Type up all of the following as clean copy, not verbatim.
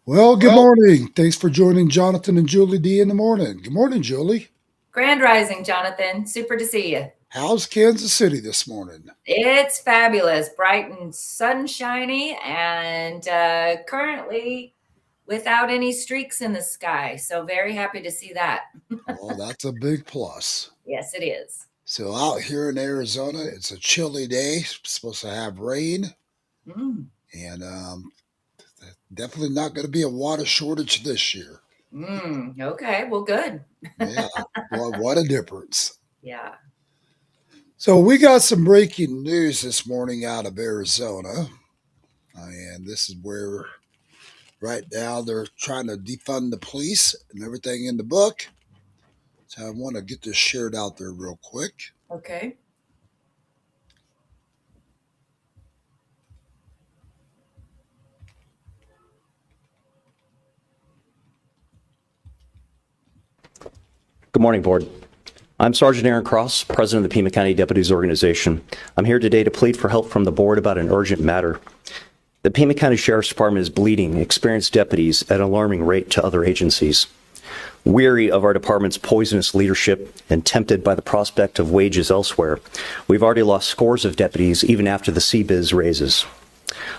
Well, good morning. Thanks for joining Jonathan and Julie D in the morning. Good morning, Julie. Grand Rising, Jonathan. Super to see you. How's Kansas City this morning? It's fabulous, bright and sunshiny, and currently without any streaks in the sky. So, very happy to see that. Well, that's a big plus. Yes, it is. So, out here in Arizona, it's a chilly day. It's supposed to have rain, and definitely not going to be a water shortage this year. Okay, well, good. Yeah, well, what a difference. Yeah. So, we got some breaking news this morning out of Arizona, and this is where right now they're trying to defund the police and everything in the book. So I want to get this shared out there real quick. Okay. Good morning, Board. I'm Sergeant Aaron Cross, President of the Pima County Deputies Organization. I'm here today to plead for help from the Board about an urgent matter. The Pima County Sheriff's Department is bleeding experienced deputies at an alarming rate to other agencies. Weary of our department's poisonous leadership and tempted by the prospect of wages elsewhere, we've already lost scores of deputies even after the CBIZ raises.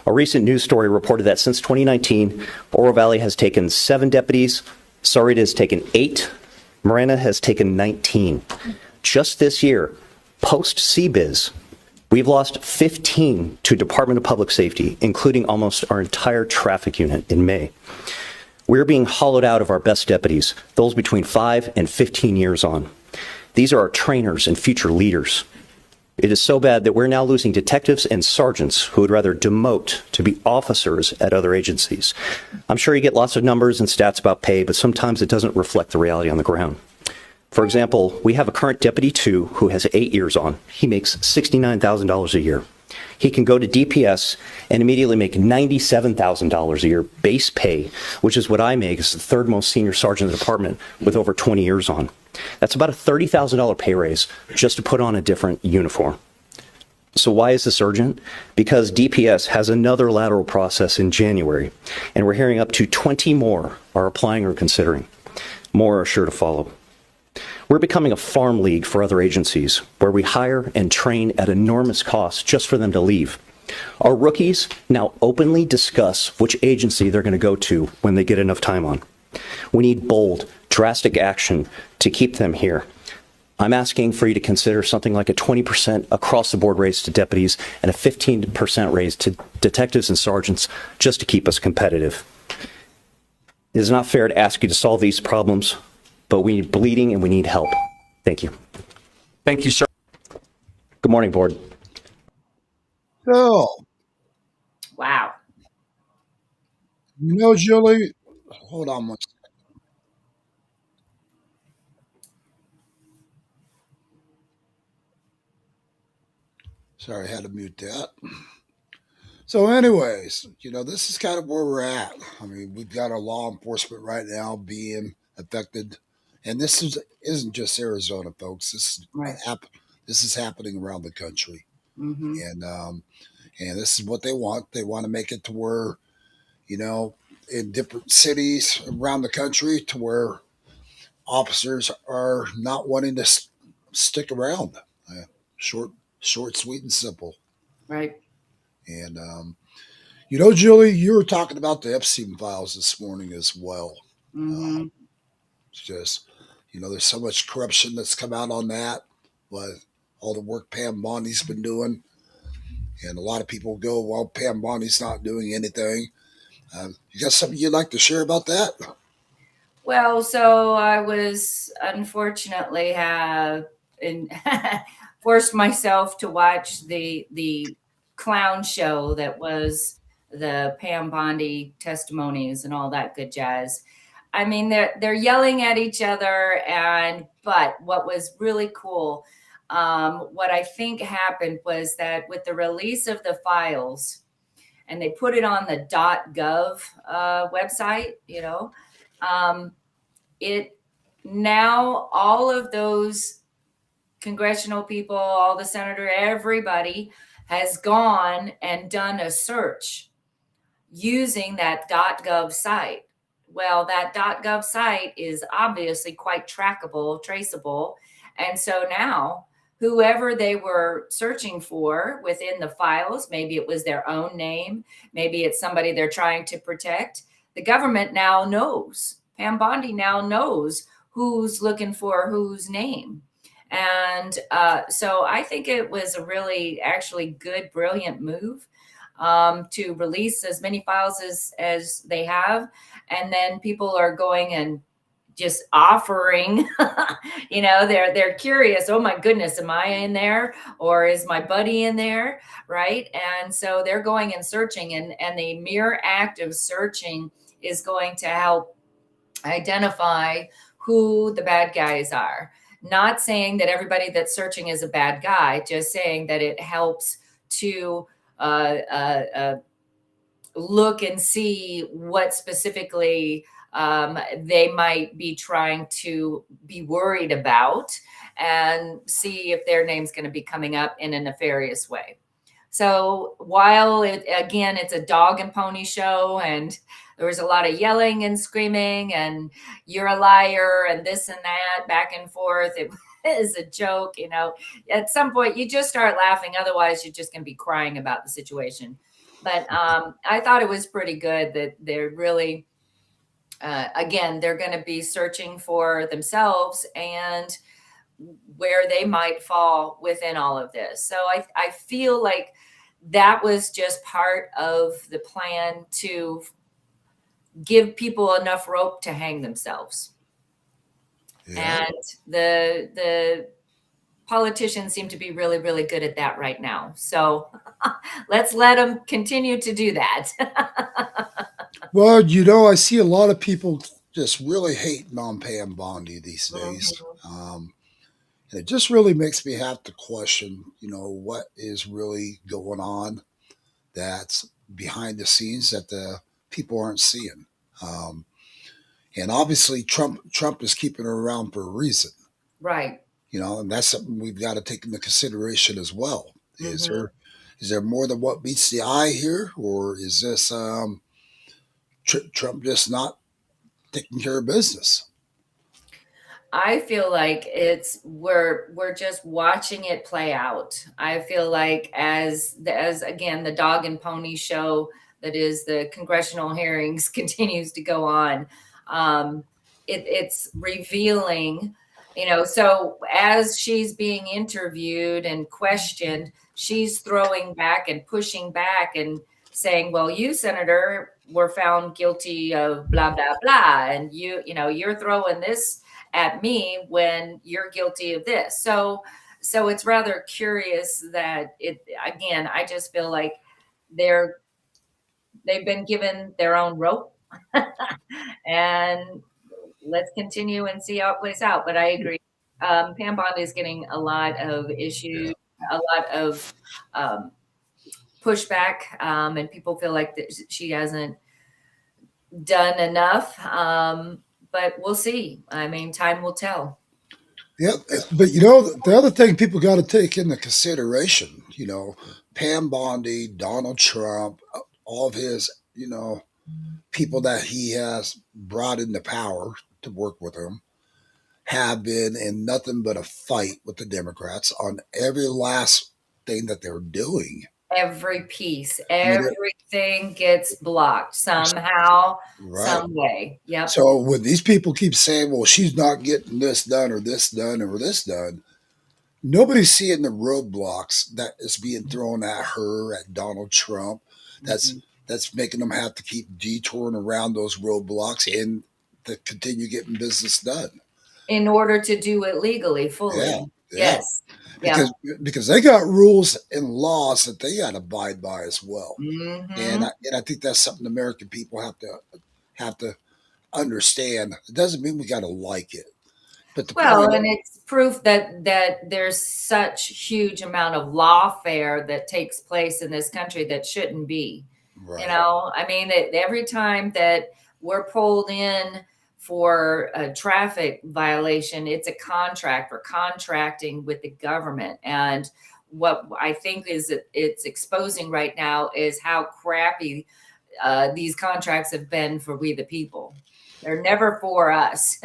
A recent news story reported that since 2019, Oro Valley has taken 7 deputies, Sahuarita has taken 8, Marana has taken 19. Just this year, post-CBIZ, we've lost 15 to Department of Public Safety, including almost our entire traffic unit in May. We're being hollowed out of our best deputies, those between 5 and 15 years on. These are our trainers and future leaders. It is so bad that we're now losing detectives and sergeants who would rather demote to be officers at other agencies. I'm sure you get lots of numbers and stats about pay, but sometimes it doesn't reflect the reality on the ground. For example, we have a current Deputy 2 who has 8 years on. He makes $69,000 a year. He can go to DPS and immediately make $97,000 a year base pay, which is what I make as the third most senior sergeant in the department with over 20 years on. That's about a $30,000 pay raise just to put on a different uniform. So why is this urgent? Because DPS has another lateral process in January, and we're hearing up to 20 more are applying or considering. More are sure to follow. We're becoming a farm league for other agencies where we hire and train at enormous cost just for them to leave. Our rookies now openly discuss which agency they're going to go to when they get enough time on. We need bold, drastic action to keep them here. I'm asking for you to consider something like a 20% across the board raise to deputies and a 15% raise to detectives and sergeants just to keep us competitive. It is not fair to ask you to solve these problems, but we need bleeding and we need help. Thank you. Thank you, sir. Good morning, Board. So, Wow. Julie, hold on one second. Sorry, I had to mute that. So, anyways, this is kind of where we're at. I mean, we've got our law enforcement right now being affected, and isn't just Arizona, folks. This is happening around the country, and this is what they want. They want to make it to where, in different cities around the country, to where officers are not wanting to stick around. Short, sweet, and simple. Right. And Julie, you were talking about the Epstein files this morning as well. It's just, there's so much corruption that's come out on that, but all the work Pam Bondi's been doing. And a lot of people go, well, Pam Bondi's not doing anything. You got something you'd like to share about that? Well, so I was unfortunately forced myself to watch the clown show that was the Pam Bondi testimonies and all that good jazz. I mean, they're yelling at each other, but what was really cool, what I think happened was that with the release of the files, and they put it on the .gov website, it now all of those congressional people, all the senator, everybody has gone and done a search using that .gov site. Well, that .gov site is obviously quite trackable, traceable. And so now whoever they were searching for within the files, maybe it was their own name, maybe it's somebody they're trying to protect, the government now knows. Pam Bondi now knows who's looking for whose name. And so I think it was a really actually good, brilliant move to release as many files as they have. And then people are going and just offering, they're curious. Oh my goodness, am I in there? Or is my buddy in there? Right. And so they're going and searching, and the mere act of searching is going to help identify who the bad guys are. Not saying that everybody that's searching is a bad guy, just saying that it helps to look and see what specifically they might be trying to be worried about, and see if their name's going to be coming up in a nefarious way. So while it's a dog and pony show, and there was a lot of yelling and screaming and you're a liar and this and that back and forth, it is a joke. At some point you just start laughing, otherwise you're just going to be crying about the situation. But I thought it was pretty good that they're really again, they're going to be searching for themselves and where they might fall within all of this. So I feel like that was just part of the plan to give people enough rope to hang themselves. Yeah. And the politicians seem to be really, really good at that right now. So let's let them continue to do that. Well, I see a lot of people just really hating on Pam Bondi these days. And it just really makes me have to question, what is really going on that's behind the scenes that the people aren't seeing. And obviously Trump is keeping her around for a reason. Right. And that's something we've got to take into consideration as well. Is there more than what meets the eye here, or is this Trump just not taking care of business? I feel like we're just watching it play out. I feel like as again, the dog and pony show that is the congressional hearings continues to go on. It's revealing, so as she's being interviewed and questioned, she's throwing back and pushing back and saying, well, you, Senator, were found guilty of blah, blah, blah. And you're throwing this at me when you're guilty of this. So it's rather curious that again, I just feel like they've been given their own rope and let's continue and see how it plays out. But I agree. Pam Bondi is getting a lot of issues, a lot of pushback, and people feel like that she hasn't done enough. But we'll see. I mean, time will tell. Yeah, but the other thing people got to take into consideration, Pam Bondi, Donald Trump, all of his, people that he has brought into power to work with him have been in nothing but a fight with the Democrats on every last thing that they're doing. Every piece, everything gets blocked somehow, some way. Yeah. So when these people keep saying, well, she's not getting this done or this done or this done, nobody's seeing the roadblocks that is being thrown at her, at Donald Trump. That's making them have to keep detouring around those roadblocks and to continue getting business done. In order to do it legally, fully. Yeah. Yes. Because they got rules and laws that they got to abide by as well. And I think that's something American people have to understand. It doesn't mean we got to like it. But and it's proof that there's such huge amount of lawfare that takes place in this country that shouldn't be. Right. I mean, every time that we're pulled in for a traffic violation, it's a contract. We're contracting with the government. And what I think is it's exposing right now is how crappy these contracts have been for we the people. They're never for us.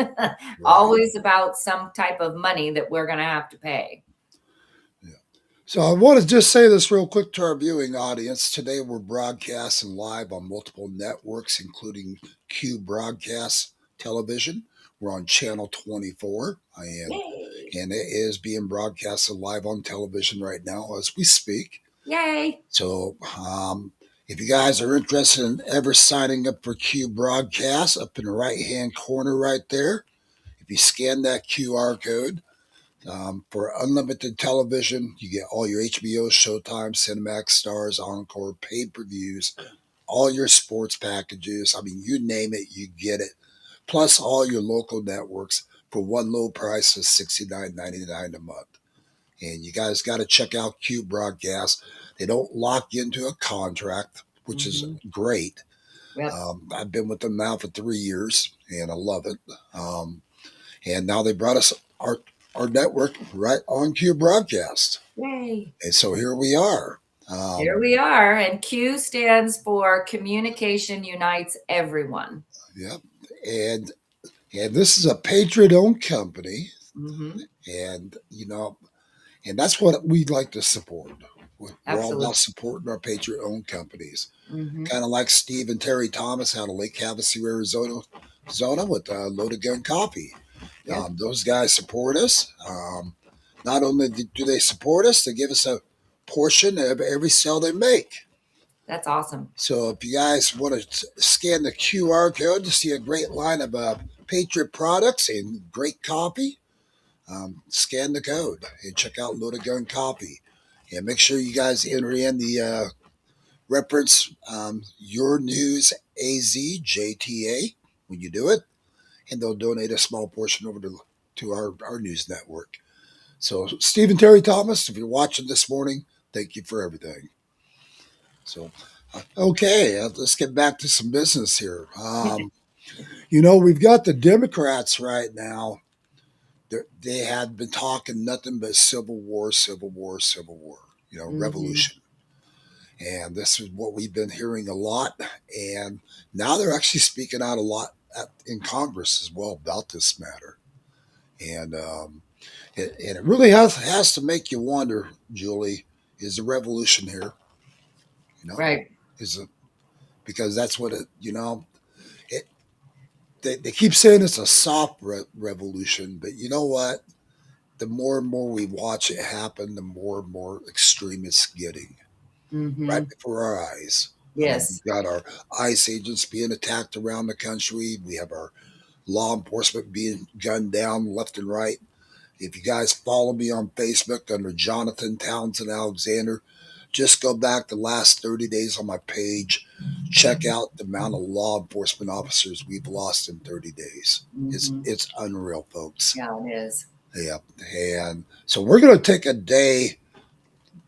Always about some type of money that we're going to have to pay. So I want to just say this real quick to our viewing audience. Today we're broadcasting live on multiple networks, including Q Broadcast Television. We're on channel 24, and it is being broadcasted live on television right now as we speak. Yay! So if you guys are interested in ever signing up for Q Broadcast, up in the right-hand corner right there, if you scan that QR code, for unlimited television, you get all your HBO, Showtime, Cinemax, Stars, Encore, pay-per-views, all your sports packages. I mean, you name it, you get it. Plus all your local networks for one low price of $69.99 a month. And you guys got to check out Q Broadcast. They don't lock you into a contract, which is great. Yep. I've been with them now for 3 years, and I love it. And now they brought us our network right on Q Broadcast. Yay. And so here we are. Here we are. And Q stands for Communication Unites Everyone. Yep. And this is a Patriot-owned company. And, and that's what we'd like to support. We're all about supporting our Patriot-owned companies. Kind of like Steve and Terry Thomas out of Lake Havasu, Arizona with Loaded Gun Coffee. Those guys support us. Not only do they support us, they give us a portion of every sale they make. That's awesome. So if you guys want to scan the QR code to see a great line of Patriot products and great coffee, scan the code and check out Loaded Gun Coffee. And make sure you guys enter in the reference Your News AZJTA when you do it, and they'll donate a small portion over to our news network. So Steve and Terry Thomas, if you're watching this morning, thank you for everything. So, okay, let's get back to some business here. We've got the Democrats right now. They have been talking nothing but civil war, revolution. And this is what we've been hearing a lot. And now they're actually speaking out a lot in Congress as well about this matter. And it really has to make you wonder, Julie, is the revolution here? Right. Is it, because that's what they keep saying it's a soft revolution, but you know what? The more and more we watch it happen, the more and more extreme it's getting right before our eyes. Yes. We've got our ICE agents being attacked around the country. We have our law enforcement being gunned down left and right. If you guys follow me on Facebook under Johnathon Townsend Alexander, just go back the last 30 days on my page. Check out the amount of law enforcement officers we've lost in 30 days. It's unreal, folks. Yeah, it is. Yeah. And so we're going to take a day,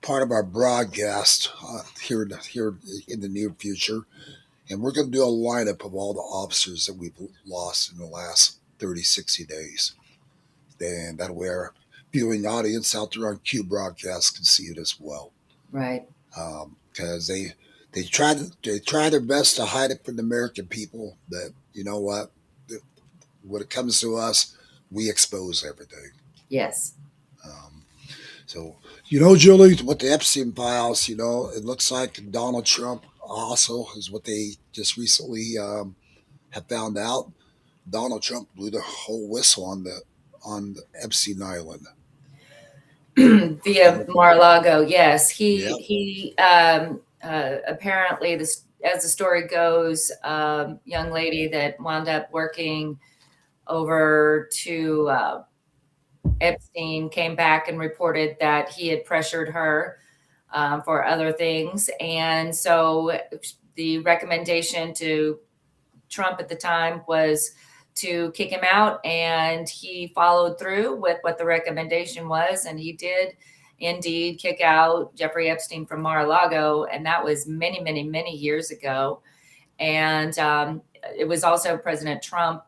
part of our broadcast here in the near future, and we're going to do a lineup of all the officers that we've lost in the last 30, 60 days. And that way our viewing audience out there on Q Broadcast can see it as well. Right. Because they try their best to hide it from the American people. But you know what? When it comes to us, we expose everything. Yes. So, Julie, with the Epstein files, it looks like Donald Trump also is what they just recently have found out. Donald Trump blew the whole whistle on the Epstein Island. Via Mar-a-Lago, yes. He apparently, as the story goes, young lady that wound up working over to Epstein came back and reported that he had pressured her for other things. And so the recommendation to Trump at the time was to kick him out, and he followed through with what the recommendation was, and he did indeed kick out Jeffrey Epstein from Mar-a-Lago, and that was many, many, many years ago. And it was also President Trump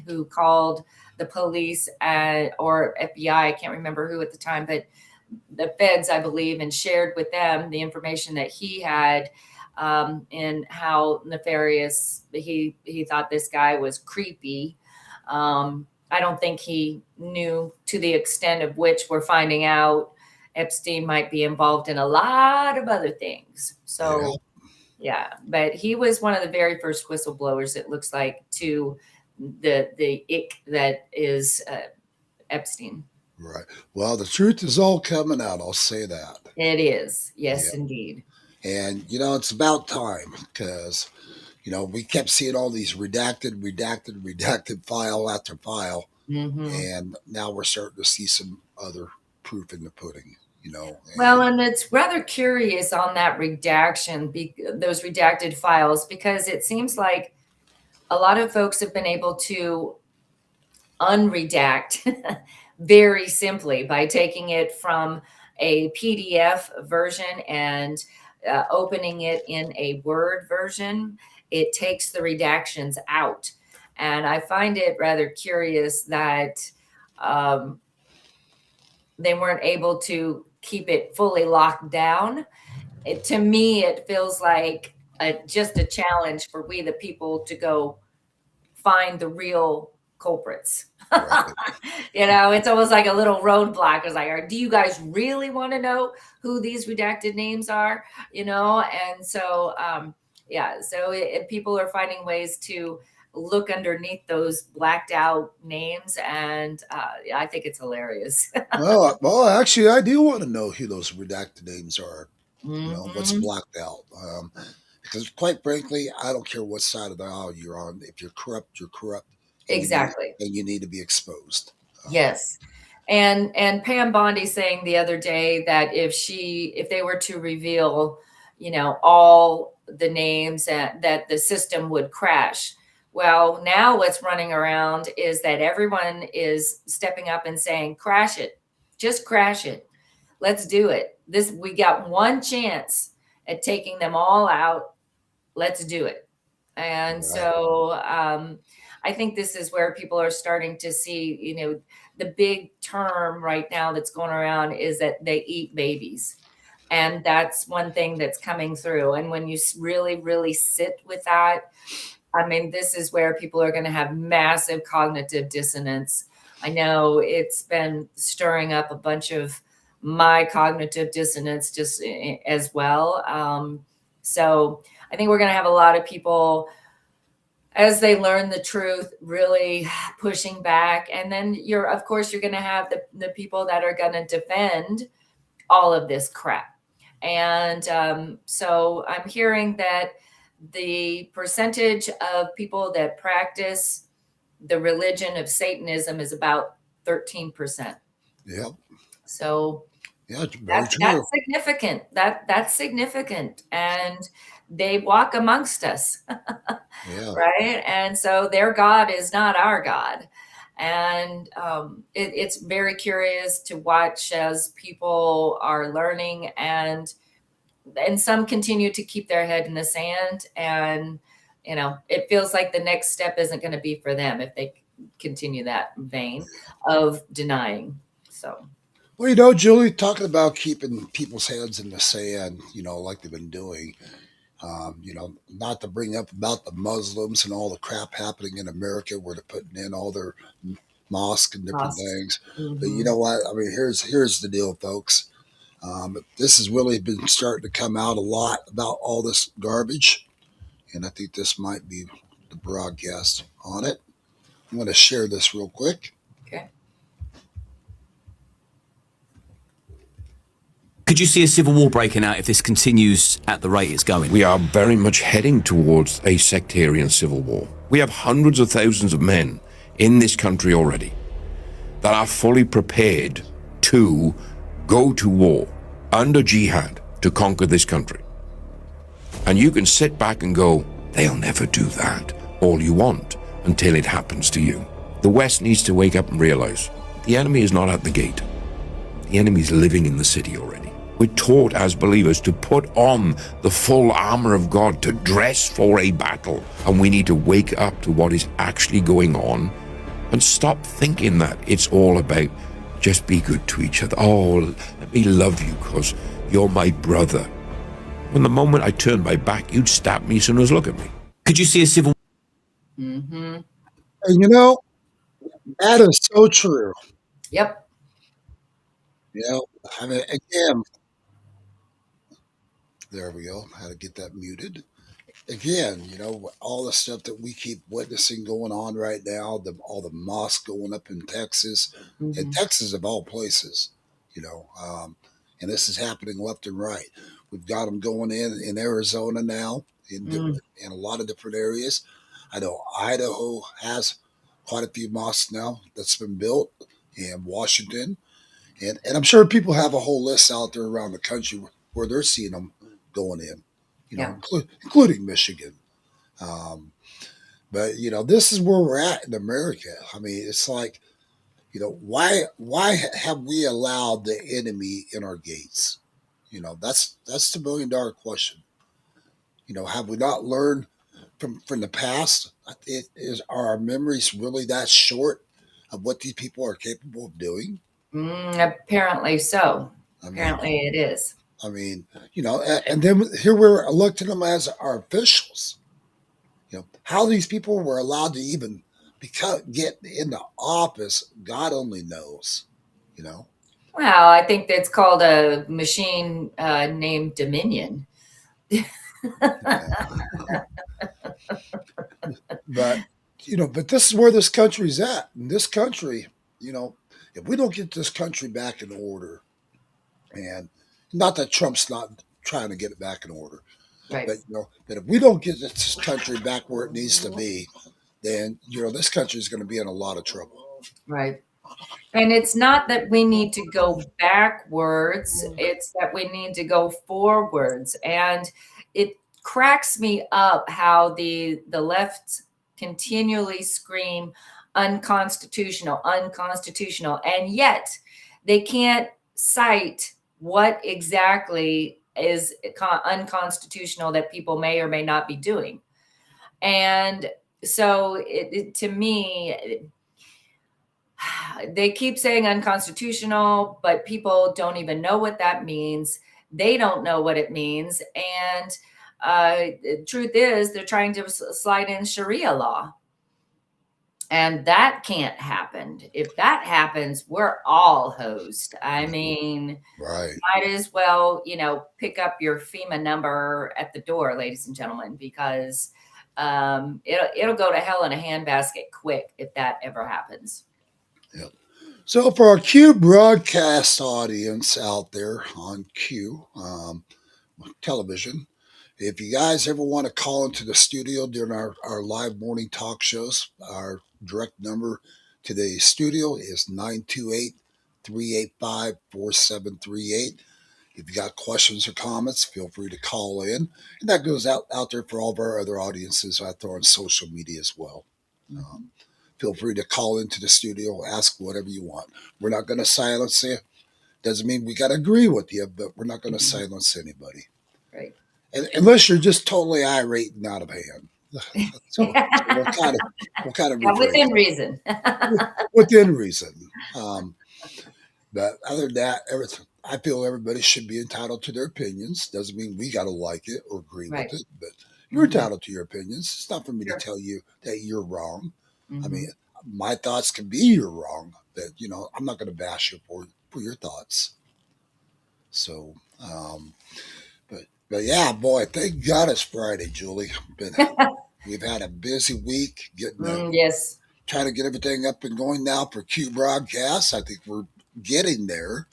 who called the police or FBI, I can't remember who at the time, but the feds, I believe, and shared with them the information that he had in how nefarious he thought this guy was creepy. I don't think he knew to the extent of which we're finding out Epstein might be involved in a lot of other things. So, yeah, but he was one of the very first whistleblowers, it looks like, to the ick that is Epstein. Right. Well, the truth is all coming out. I'll say that. It is. Yes, indeed. And, it's about time because, we kept seeing all these redacted file after file. Mm-hmm. And now we're starting to see some other proof in the pudding, Well, and it's rather curious on that those redacted files, because it seems like a lot of folks have been able to unredact very simply by taking it from a PDF version and opening it in a Word version. It takes the redactions out. And I find it rather curious that they weren't able to keep it fully locked down. To me, it feels like just a challenge for we the people to go find the real culprits. Right. It's almost like a little roadblock. It's like, do you guys really want to know who these redacted names are? And so, people are finding ways to look underneath those blacked out names, and I think it's hilarious. Well, actually, I do want to know who those redacted names are. Mm-hmm. What's blacked out. Because quite frankly, I don't care what side of the aisle you're on. If you're corrupt, you're corrupt. Exactly. And you need to be exposed. Yes. And Pam Bondi saying the other day that if they were to reveal, all the names, that the system would crash. Well, now what's running around is that everyone is stepping up and saying, crash it, just crash it. Let's do it. We got one chance at taking them all out. Let's do it. And Right. so I think this is where people are starting to see, the big term right now that's going around is that they eat babies. And that's one thing that's coming through. And when you really, really sit with that, this is where people are going to have massive cognitive dissonance. I know it's been stirring up a bunch of my cognitive dissonance just as well. So I think we're going to have a lot of people, as they learn the truth, really pushing back. And then of course, you're going to have the people that are going to defend all of this crap. And so I'm hearing that the percentage of people that practice the religion of Satanism is about 13%. Yep. So yeah, that's significant. That's significant. And they walk amongst us. Yeah. Right. And so their God is not our God. And it's very curious to watch as people are learning, and some continue to keep their head in the sand. And, it feels like the next step isn't going to be for them if they continue that vein of denying. So. Well, Julie, talking about keeping people's heads in the sand, like they've been doing, not to bring up about the Muslims and all the crap happening in America where they're putting in all their mosques and different things. Mm-hmm. But you know what? Here's the deal, folks. This has really been starting to come out a lot about all this garbage. And I think this might be the broadcast on it. I'm going to share this real quick. Okay. Could you see a civil war breaking out if this continues at the rate it's going? We are very much heading towards a sectarian civil war. We have hundreds of thousands of men in this country already that are fully prepared to go to war under jihad to conquer this country. And you can sit back and go, they'll never do that, all you want, until it happens to you. The West needs to wake up and realize the enemy is not at the gate. The enemy is living in the city already. We're taught as believers to put on the full armor of God, to dress for a battle. And we need to wake up to what is actually going on and stop thinking that it's all about just be good to each other. Oh, let me love you because you're my brother. When the moment I turned my back, you'd stab me as soon as look at me. Could you see a civil Mm-hmm. And you know, that is so true. Yep. You know, I mean, again, there we go. How to get that muted. Again, you know, all the stuff that we keep witnessing going on right now, all the mosques going up in Texas, and Mm-hmm. Texas of all places, you know, and this is happening left and right. We've got them going in Arizona now, Mm. in a lot of different areas. I know Idaho has quite a few mosques now that's been built, and Washington, and I'm sure people have a whole list out there around the country where they're seeing them going in, you know, Yeah. including Michigan. Um, but you know, this is where we're at in America. I mean, it's like, you know, why have we allowed the enemy in our gates? You know, that's the $1 million question. You know, have we not learned from the past? Are our memories really that short of what these people are capable of doing? Apparently so. I mean, Apparently it is. I mean, you know, and then here we're electing them as our officials. You know, how these people were allowed to even get into office, God only knows. You know, Well, I think that's called a machine named Dominion. yeah. But you know, but this is where this country's at. In this country, you know, if we don't get this country back in order, and not that Trump's not trying to get it back in order, Right. but you know, that if we don't get this country back where it needs to be, then you know this country is going to be in a lot of trouble. Right. And it's not that we need to go backwards, it's that we need to go forwards. And it cracks me up how the left continually scream unconstitutional, unconstitutional, and yet they can't cite what exactly is unconstitutional that people may or may not be doing. And so to me, they keep saying unconstitutional, but people don't even know what that means. They don't know what it means. And the truth is, they're trying to slide in Sharia law. And that can't happen. If that happens, we're all hosed. I mean, Right. might as well, you know, pick up your FEMA number at the door, ladies and gentlemen, because it'll go to hell in a handbasket quick if that ever happens. Yep. So for our Q broadcast audience out there on Q television, if you guys ever want to call into the studio during our live morning talk shows, our direct number to the studio is 928-385-4738. If you got questions or comments, feel free to call in. And that goes out there for all of our other audiences out there on social media as well. Feel free to call into the studio, ask whatever you want. We're not going to silence you. Doesn't mean we got to agree with you, but we're not going to silence anybody. Right. And unless you're just totally irate and out of hand. So we'll kind of Yeah, within reason. within reason. But other than that, I feel everybody should be entitled to their opinions. Doesn't mean we got to like it or agree Right. with it, but you're entitled to your opinions. It's not for me Sure. to tell you that you're wrong. Mhm. I mean, my thoughts can be you're wrong, but you know, I'm not going to bash you for your thoughts. So, but yeah, boy, thank God it's Friday, Julie. We've had a busy week Yes. trying to get everything up and going now for Q broadcasts. I think we're getting there.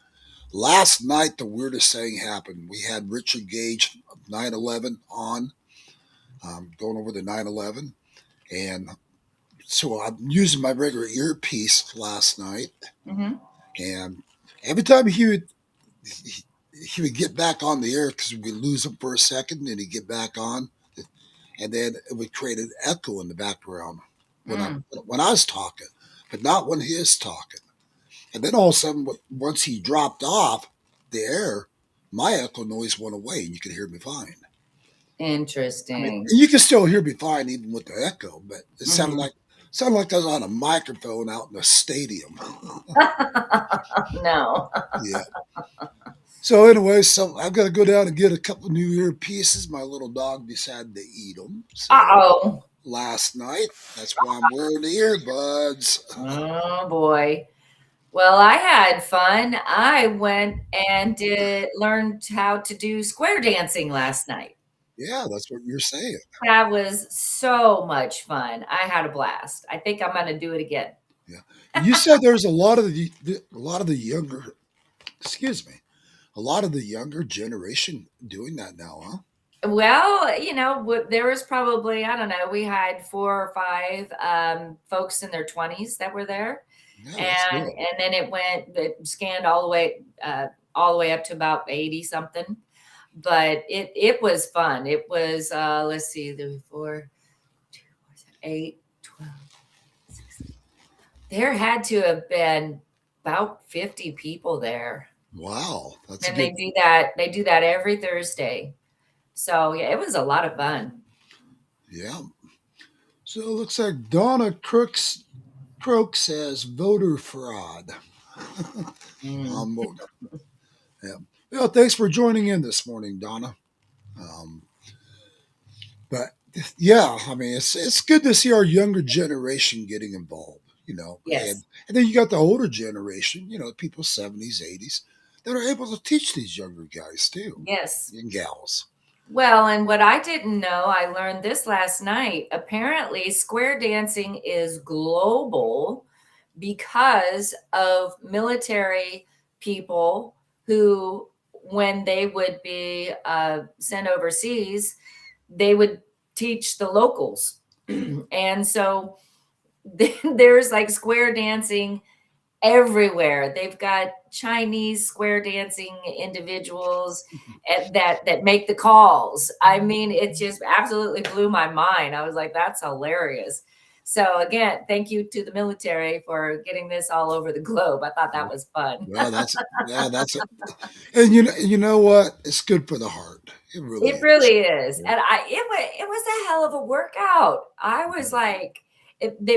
Last night, the weirdest thing happened. We had Richard Gage of 9/11 on, going over the 9/11, and so I'm using my regular earpiece last night, Hmm. and every time he would get back on the air because we lose him for a second, and he'd get back on, and then it would create an echo in the background when I was talking, but not when he is talking. And then all of a sudden, once he dropped off the air, my echo noise went away, and you could hear me fine. Interesting. I mean, you can still hear me fine even with the echo, but it sounded like I was on a microphone out in a stadium. No. Yeah. So anyway, so I've got to go down and get a couple of new earpieces. My little dog decided to eat them. So Uh-oh. last night, that's why I'm wearing the earbuds. Oh boy. Well, I had fun. I went and learned how to do square dancing last night. Yeah, that's what you're saying. That was so much fun. I had a blast. I think I'm going to do it again. Yeah, you said there's a lot of the younger, excuse me, a lot of the younger generation doing that now, huh? Well, there was probably, I don't know, we had 4 or 5 folks in their 20s that were there. Yeah, that's And good. then it scanned all the way up to about 80 something. But it was fun. It was let's see, there were 4, 2, 8, 12, 16. There had to have been about 50 people there. Wow, that's a And good. they do that every Thursday. So yeah, it was a lot of fun. Yeah. So it looks like Donna Croak says voter fraud. Mm. I'm voting. Yeah. Well, thanks for joining in this morning, Donna. Um, but yeah, I mean, it's good to see our younger generation getting involved. Yes. And then you got the older generation. People 70s, 80s that are able to teach these younger guys too Yes. and gals. Well, and what I didn't know, I learned this last night. Apparently, square dancing is global because of military people who, when they would be sent overseas, they would teach the locals. And so there's like square dancing everywhere. They've got Chinese square dancing individuals that make the calls. I mean, it just absolutely blew my mind. I was like, that's hilarious. So again, thank you to the military for getting this all over the globe. I thought that was fun. Well, that's it. And you know what? It's good for the heart. It really It is. really is. And it was a hell of a workout. I was like,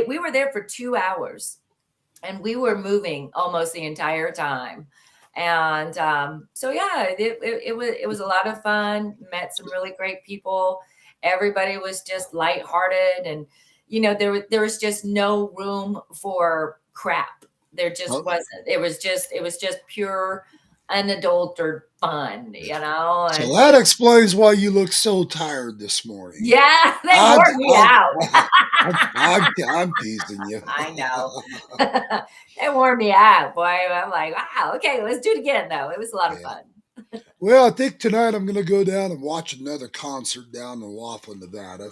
we were there for 2 hours. And we were moving almost the entire time. And so yeah, it was a lot of fun. Met some really great people. Everybody was just lighthearted, and there was just no room for crap. There just Oh, wasn't. It was just pure unadulterated fun, so and that explains why you look so tired this morning. yeah, they I'm, wore me I'm, out. I'm teasing you. I know. They wore me out, boy. I'm like, wow, okay, let's do it again, though. It was a lot of Yeah. fun. Well, I think tonight I'm going to go down and watch another concert down in Laughlin, Nevada.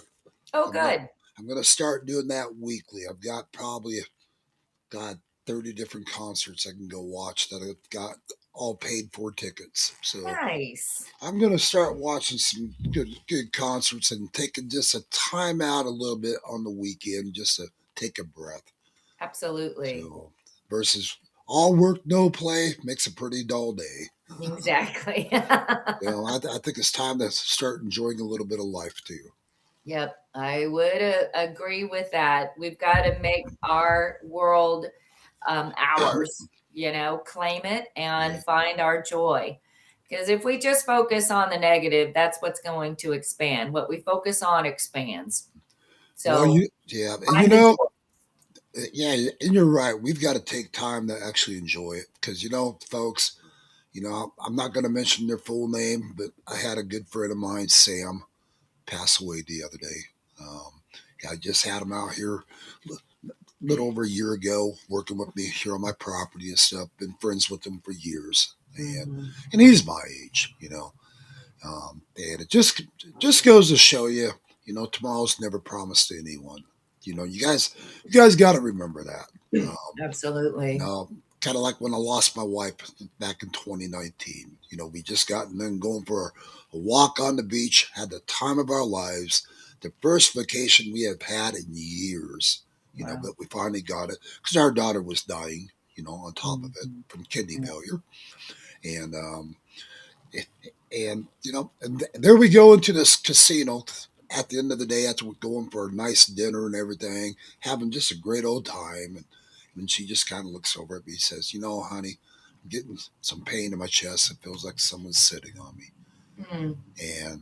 Oh, I'm gonna good. I'm gonna start doing that weekly. I've got probably got 30 different concerts I can go watch that I've got all paid for tickets. So Nice. I'm gonna start watching some good concerts and taking just a time out a little bit on the weekend just to take a breath. Absolutely. So versus all work no play makes a pretty dull day. Exactly. I think it's time to start enjoying a little bit of life too. Yep, I would agree with that. We've got to make our world ours, claim it Yeah. and find our joy. Because if we just focus on the negative, that's what's going to expand. What we focus on expands. Well, So yeah, and find the joy. yeah, and you're right. We've got to take time to actually enjoy it because folks. I'm not going to mention their full name, but I had a good friend of mine, Sam, pass away the other day. Um, yeah, I just had him out here a little over a year ago, working with me here on my property and stuff. Been friends with him for years, Mhm. and he's my age. And it just goes to show you, tomorrow's never promised to anyone. You guys got to remember that. Absolutely. Kind of like when I lost my wife back in 2019. We just gotten in going for a walk on the beach, had the time of our lives, the first vacation we have had in years. Wow. But we finally got it because our daughter was dying. On top of it Mhm. from kidney failure, and and there we go into this casino at the end of the day after we're going for a nice dinner and everything, having just a great old time. And she just kind of looks over at me and says, honey, getting some pain in my chest. It feels like someone's sitting on me. Mm. And,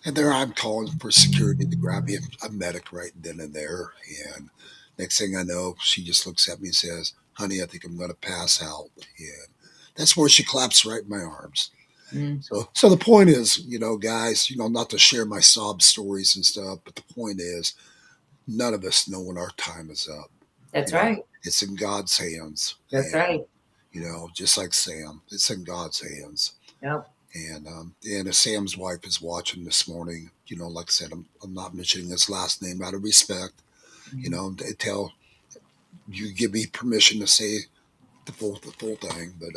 and there I'm calling for security to grab me a medic right then and there. And next thing I know, she just looks at me and says, honey, I think I'm going to pass out. And that's where she claps right in my arms. Mm. So the point is, guys, not to share my sob stories and stuff, but the point is, none of us know when our time is up. That's right. It's in God's hands. That's And, right. just like Sam, it's in God's hands. Yep. And if Sam's wife is watching this morning, like I said, I'm not mentioning his last name out of respect. They tell you give me permission to say the full thing, but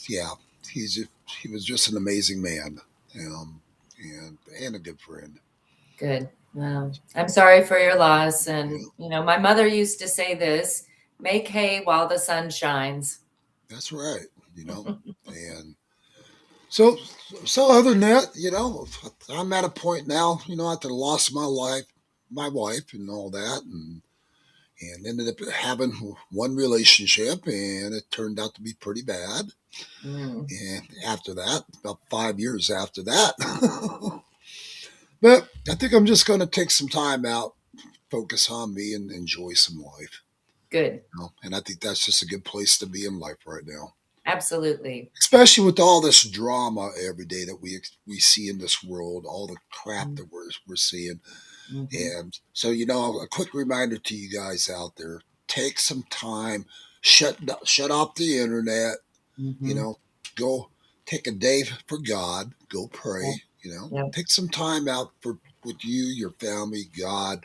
yeah, he was just an amazing man, and a good friend. Good. Well, I'm sorry for your loss. And, Yeah. my mother used to say this, make hay while the sun shines. That's right, and so other than that, I'm at a point now, after the loss of my wife and all that, and ended up having one relationship, and it turned out to be pretty bad. Mm. And after that, about 5 years after that, but I think I'm just going to take some time out, focus on me, and enjoy some life. Good. And I think that's just a good place to be in life right now, Absolutely. especially with all this drama every day that we see in this world, all the crap that we're seeing. Mm-hmm. And so, a quick reminder to you guys out there: take some time, shut off the internet. Mm-hmm. Go take a day for God. Go Yeah. pray. Yeah. Take some time out with you, your family, God.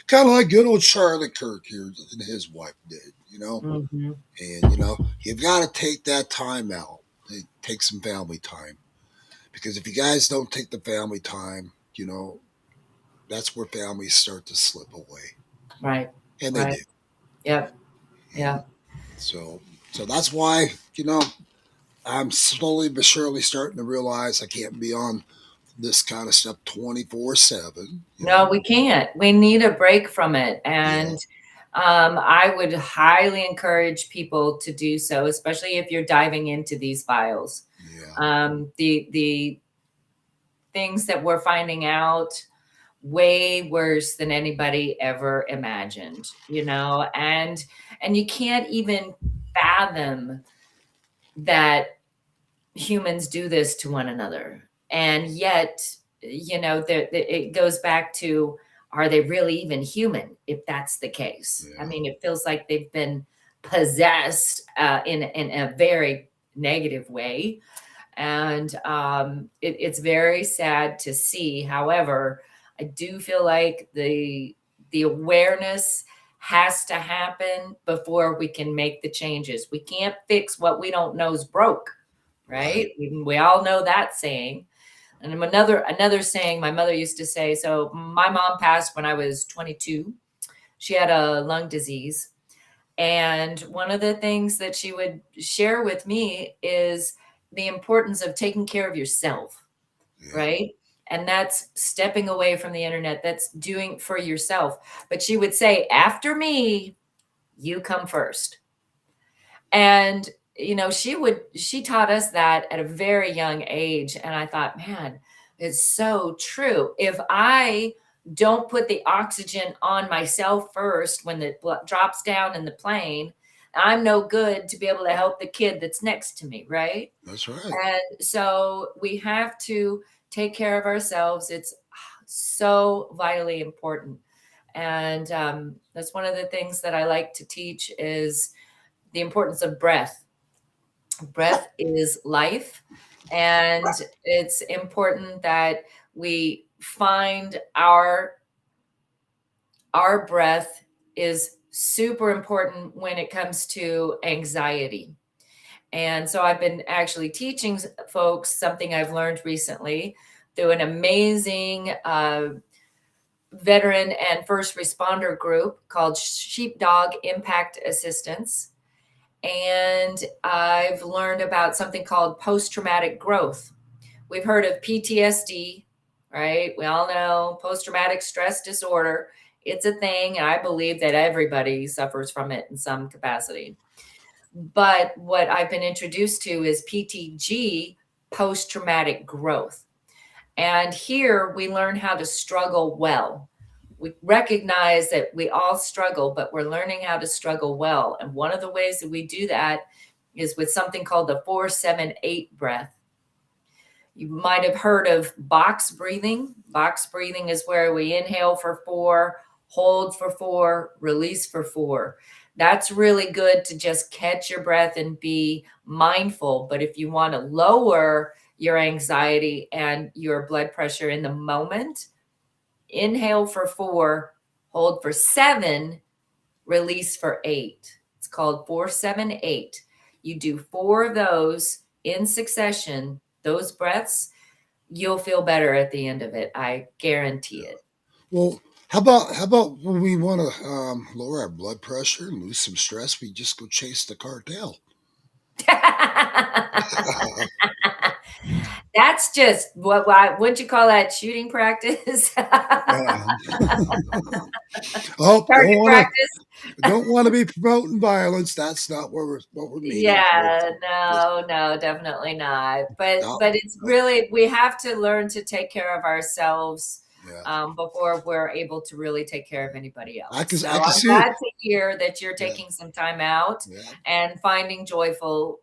Kind of like good old Charlie Kirk here and his wife did. Mm-hmm. And you've got to take that time out. Take some family time, because if you guys don't take the family time, that's where families start to slip away, Right. and they Right. do. Yep. And Yeah. so that's why I'm slowly but surely starting to realize I can't be on this kind of stuff 24/7. No, we can't. We need a break from it. Yeah, And I would highly encourage people to do so, especially if you're diving into these files. yeah, The things that we're finding out way worse than anybody ever imagined, and you can't even fathom that humans do this to one another. And yet, it goes back to, are they really even human if that's the case? I yeah. mean, it feels like they've been possessed in a very negative way. And it's very sad to see. However, I do feel like the awareness has to happen before we can make the changes. We can't fix what we don't know's broke, right? We all know that saying. And another saying my mother used to say. So my mom passed when I was 22. She had a lung disease. And one of the things that she would share with me is the importance of taking care of yourself, Yeah. right? And that's stepping away from the internet. That's doing for yourself. But she would say, after me, you come first. And she taught us that at a very young age. And I thought, man, it's so true. If I don't put the oxygen on myself first when it drops down in the plane, I'm no good to be able to help the kid that's next to me, right? That's right. And so we have to take care of ourselves. It's so vitally important. And that's one of the things that I like to teach is the importance of breath. Breath is life. And it's important that we find our breath is super important when it comes to anxiety. And so I've been actually teaching folks something I've learned recently through an amazing veteran and first responder group called Sheepdog Impact Assistance. And I've learned about something called post-traumatic growth. We've heard of PTSD, right? We all know post-traumatic stress disorder. It's a thing. And I believe that everybody suffers from it in some capacity. But what I've been introduced to is PTG, post-traumatic growth. And here we learn how to struggle well. We recognize that we all struggle, but we're learning how to struggle well. And one of the ways that we do that is with something called the 4-7-8 breath. You might have heard of box breathing. Box breathing is where we inhale for 4, hold for 4, release for 4. That's really good to just catch your breath and be mindful. But if you want to lower your anxiety and your blood pressure in the moment, inhale for 4, hold for 7, release for 8. It's called 4-7-8. You do 4 of those in succession, those breaths, you'll feel better at the end of it. I guarantee it. Well, how about when we want to lower our blood pressure and lose some stress, we just go chase the cartel. That's just what'd you call that, shooting practice? Oh, Target practice. don't want to be promoting violence. That's not what we're meaning. Yeah, no, definitely not. But it's really, we have to learn to take care of ourselves before we're able to really take care of anybody else. I'm glad to hear that you're taking some time out and finding joyful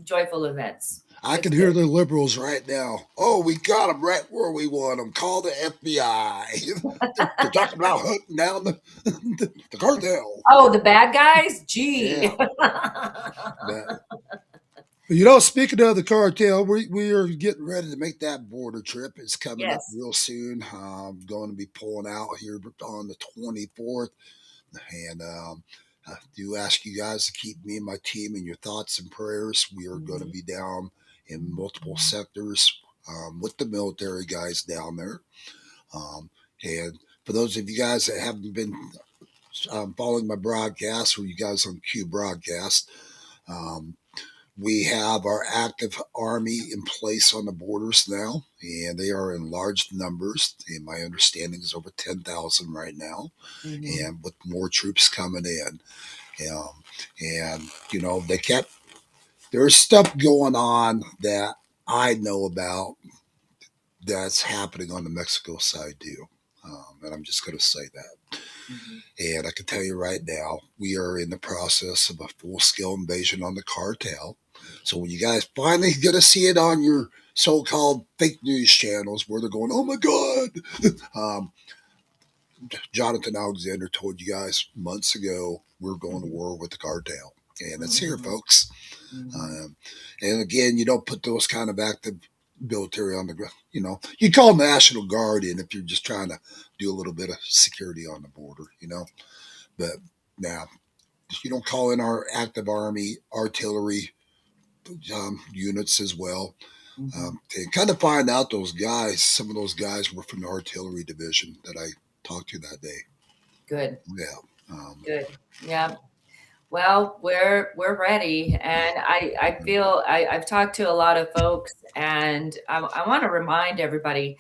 events. I can hear the liberals right now. Oh, we got them right where we want them. Call the FBI. They're talking about hunting down the cartel. Oh, the bad guys? Gee. Yeah. Speaking of the cartel, we are getting ready to make that border trip. It's coming up real soon. I'm going to be pulling out here on the 24th. And I do ask you guys to keep me and my team in your thoughts and prayers. We are going to be down in multiple sectors with the military guys down there. And for those of you guys that haven't been following my broadcast, or you guys on Q broadcast, we have our active army in place on the borders now, and they are in large numbers. And my understanding is over 10,000 right now, and with more troops coming in. And there's stuff going on that I know about that's happening on the Mexico side too. And I'm just going to say that. And I can tell you right now, we are in the process of a full-scale invasion on the cartel. So when you guys finally get to see it on your so-called fake news channels where they're going, oh my God, Jonathan Alexander told you guys months ago we're going to war with the cartel. And it's here, folks. And again, you don't put those kind of active military on the ground. You call National Guard in if you're just trying to do a little bit of security on the border, But now, you don't call in our active army, artillery units as well. To kind of find out those guys, some of those guys were from the artillery division that I talked to that day. Good. Yeah. Good. Yeah. Well, we're ready, and I feel I've talked to a lot of folks, and I want to remind everybody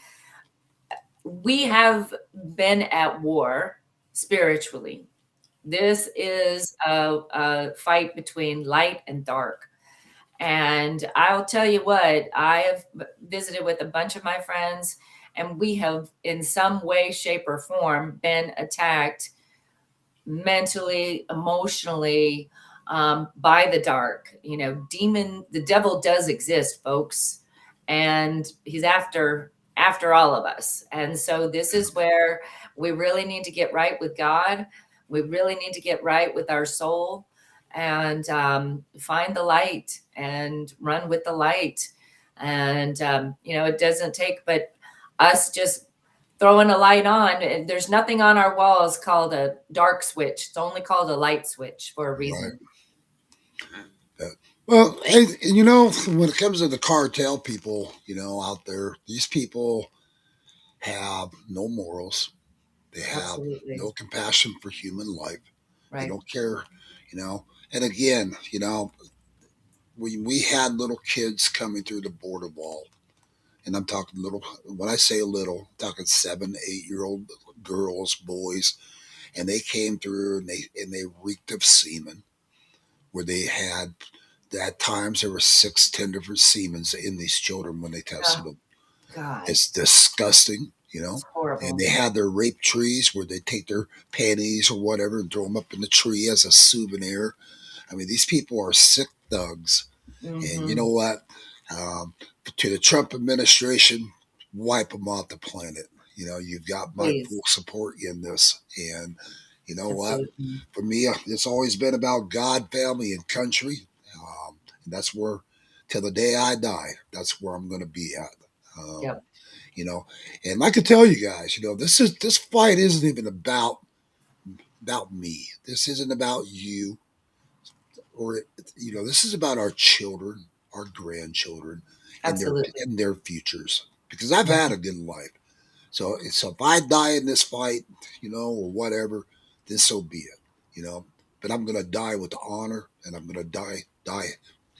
we have been at war spiritually. This is a fight between light and dark. And I'll tell you what, I have visited with a bunch of my friends, and we have in some way, shape, or form been attacked mentally, emotionally, by the dark. The devil does exist, folks, and he's after all of us. And so this is where we really need to get right with God. We really need to get right with our soul and find the light and run with the light. And, it doesn't take but us just throwing a light on. There's nothing on our walls called a dark switch. It's only called a light switch for a reason. Right. Well, hey, when it comes to the cartel people, out there, these people have no morals. They have no compassion for human life. Right. They don't care, And again, we had little kids coming through the border wall. And I'm talking little, when I say little, I'm talking 7, 8-year-old girls, boys, and they came through and they reeked of semen, where they had at times there were 6, 10 different semens in these children when they tested Oh, them. God, It's disgusting, it's And horrible. they had their rape trees where they take their panties or whatever and throw them up in the tree as a souvenir. I mean, these people are sick thugs. And you Hmm. know what? Um, to the Trump administration, wipe them off the planet. You've got my Please, full support in this. And you know what? absolutely. For me, it's always been about God, family, and country. And that's where, till the day I die, that's where I'm going to be at. Um, Yep. you know, and I can tell you guys, this fight isn't even about me. This isn't about you, or this is about our children, our grandchildren, and Absolutely. their futures. Because I've had a Mhm. good life. So if I die in this fight, or whatever, then so be it. You know, but I'm gonna die with honor, and I'm gonna die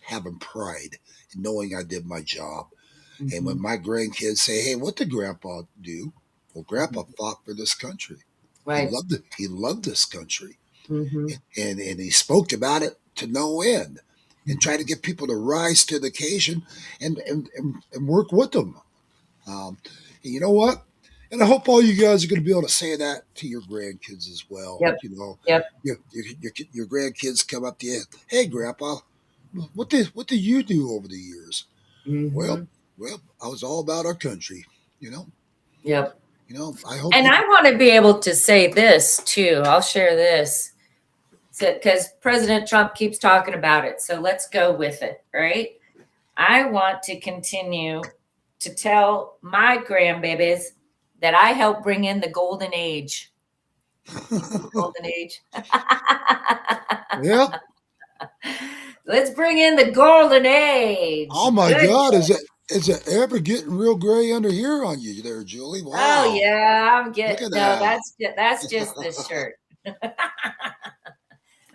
having pride and knowing I did my job. And when Mhm. my grandkids say, "Hey, what did Grandpa do?" Well, Grandpa Mhm. fought for this country. He Right. loved it. He loved this country, Hmm. and he spoke about it to no end, and tried to get people to rise to the occasion and work with them. Um, and you know what? And I hope all you guys are going to be able to say that to your grandkids as well. Yep. Yep. Your grandkids come up to you, "Hey, Grandpa, what did you do over the years?" Well, Hmm. well, I was all about our country. You know, Yep. I hope And you. I want to be able to say this too. I'll share this because President Trump keeps talking about it. So let's go with it, right? I want to continue to tell my grandbabies that I helped bring in the golden age. You see the golden age? Yeah. Let's bring in the golden age. Oh my Good. God, is it ever getting real gray under here on you there, Julie? Oh Wow, yeah, I'm look getting at no, that. that's just this shirt.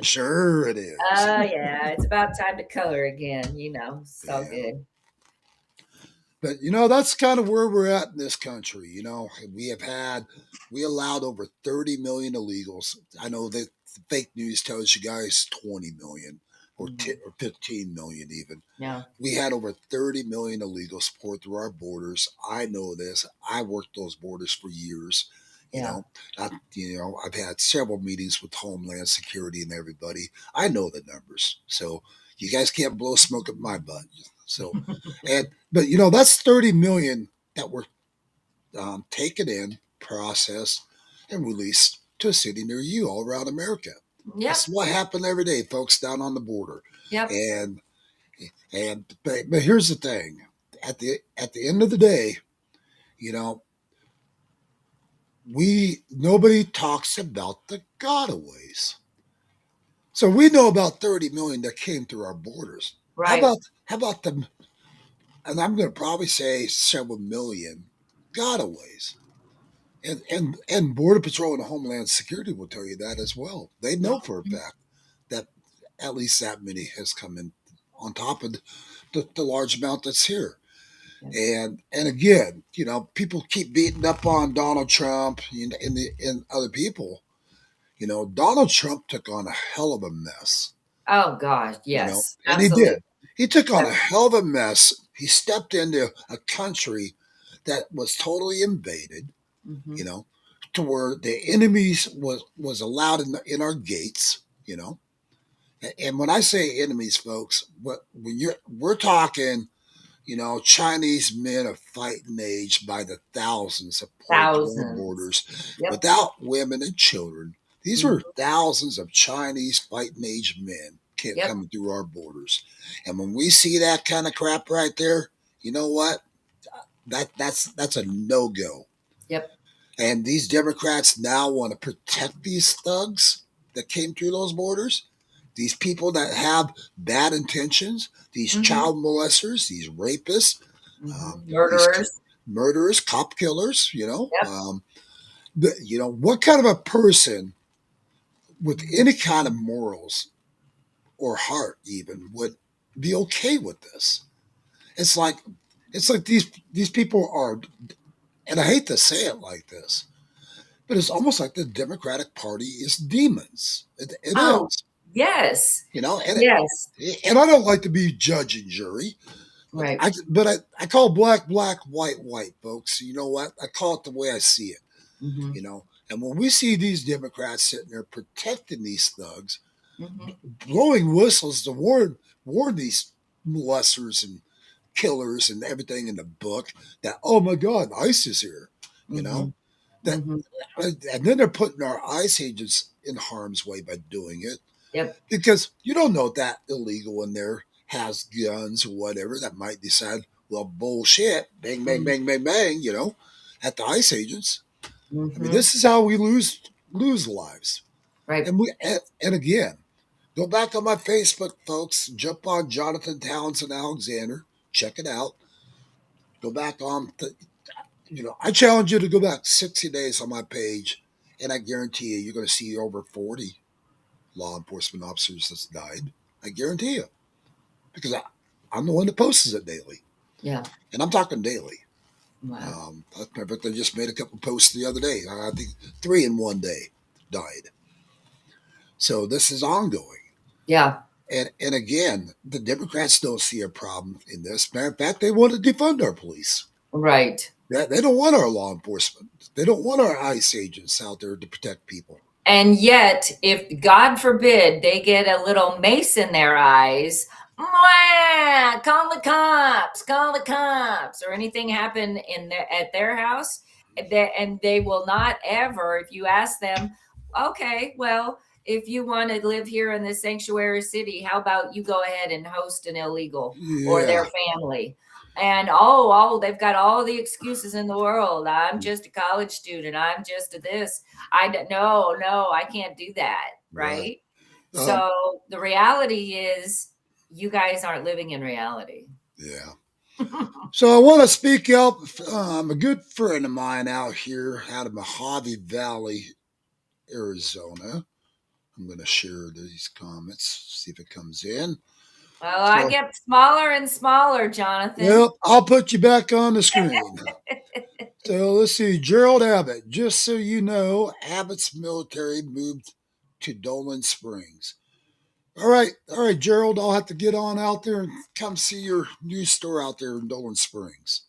Sure it is. Oh yeah, it's about time to color again, It's all Yeah. good. But that's kind of where we're at in this country. We allowed over 30 million illegals. I know that the fake news tells you guys 20 million or Mhm. 15 million even. Yeah. We had over 30 million illegals pour through our borders. I know this. I worked those borders for years. You Yeah. know, I've had several meetings with Homeland Security and everybody. I know the numbers. So you guys can't blow smoke up my butt. So, but that's 30 million that were taken in, processed, and released to a city near you all around America. This Yep. is what happened every day, folks, down on the border. Yep. And but here's the thing: at the end of the day, you know, we nobody talks about the gotaways. So we know about 30 million that came through our borders. How Right. about how about them? And I'm going to probably say several million gotaways. And Border Patrol and Homeland Security will tell you that as well. They know for a Mhm. fact that at least that many has come in on top of the large amount that's here. Yeah. And again, people keep beating up on Donald Trump and other people. Donald Trump took on a hell of a mess. Oh gosh, yes, And he absolutely. did. He took on Yep. a hell of a mess. He stepped into a country that was totally invaded. Hmm. You know, to where the enemies was allowed in our gates. And when I say enemies, folks, we're talking Chinese men of fighting age by the thousands have poured through our Thousands. borders Yep. without women and children. These were Hmm. thousands of Chinese fighting age men Yep. coming through our borders. And when we see that kind of crap right there, you know what? That's a no go. Yep. And these Democrats now want to protect these thugs that came through those borders, these people that have bad intentions, these Hmm. child molesters, these rapists, Hmm. these Murderers. murderers, cop killers. Yep. What kind of a person with any kind of morals or heart even would be okay with this? It's like these people are, and I hate to say it like this, but it's almost like the Democratic Party is demons. It Oh, is. Yes. you know, Yes. and I don't like to be judge and jury, but Right. I call black, black, white, white, folks. You know what? I call it the way I see it, Mm-hmm. you know. And when we see these Democrats sitting there protecting these thugs, Mm-hmm. blowing whistles to warn these molesters and killers and everything in the book that, oh my God, ICE is here, you Mm-hmm. know, that, Mm-hmm. and then they're putting our ICE agents in harm's way by doing it Yep. because you don't know that illegal in there has guns or whatever that might decide, well, bullshit, bang, bang, bang, bang, bang, you know, at the ICE agents. I mean, Mm-hmm. this is how we lose lives. Right. And again, go back on my Facebook, folks. Jump on Jonathan Townsend Alexander. Check it out. Go back on. I challenge you to go back 60 days on my page, and I guarantee you're going to see over 40 law enforcement officers that's died. I guarantee you, because I'm the one that posts it daily, Yeah. and I'm talking daily. Wow. I just made a couple posts the other day. I think 3 in one day died. So this is ongoing. Yeah. And again, the Democrats don't see a problem in this. Matter of fact, they want to defund our police. Right. They don't want our law enforcement. They don't want our ICE agents out there to protect people. And yet, if God forbid they get a little mace in their eyes, "Mwah! Call the cops," or anything happen at their house, and they will not ever, if you ask them, okay, well, if you want to live here in this sanctuary city, how about you go ahead and host an illegal or Yeah, their family? And oh, they've got all the excuses in the world. I'm just a college student. I'm just a this. No, I can't do that. right. Right. Um, So the reality is you guys aren't living in reality. yeah. So I want to speak out. A good friend of mine out here out of Mojave Valley, Arizona. I'm going to share these comments, see if it comes in. Well, I So, get smaller and smaller, Jonathan. well, I'll put you back on the screen. So let's see. Gerald Abbott. Just so you know, Abbott's military moved to Dolan Springs. All right, Gerald. I'll have to get on out there and come see your new store out there in Dolan Springs.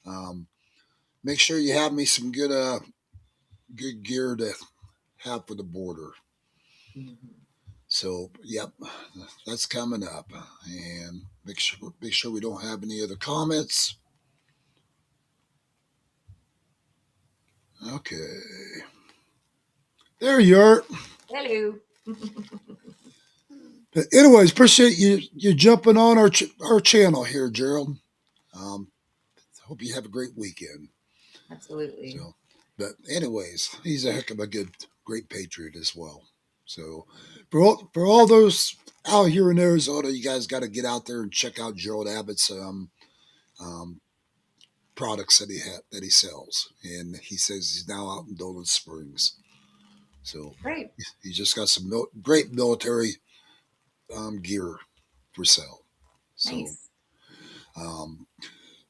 Um, Make sure you have me some good gear to have for the border. So, yep, that's coming up, and make sure we don't have any other comments. Okay, there you are. Hello. But anyways, appreciate you jumping on our channel here, Gerald. Um, Hope you have a great weekend. Absolutely. So, but anyways, he's a heck of a great patriot as well. So, for all those out here in Arizona, you guys got to get out there and check out Gerald Abbott's um, products that he sells, and he says he's now out in Dolan Springs. So Great. he's just got some great military gear for sale. So, Nice. um,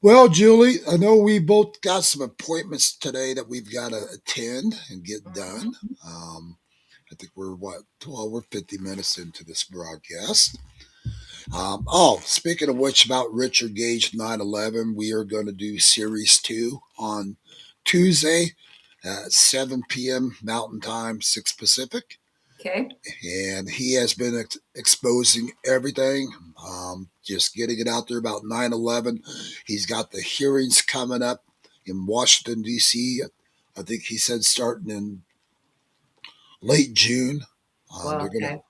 well, Julie, I know we both got some appointments today that we've got to attend and get done. I think we're 50 minutes into this broadcast. Speaking of which, about Richard Gage 9/11, we are going to do Series 2 on Tuesday at 7 p.m. Mountain Time, 6 Pacific. Okay. And he has been exposing everything, just getting it out there about 9/11. He's got the hearings coming up in Washington, D.C. I think he said starting in late June. Well, okay.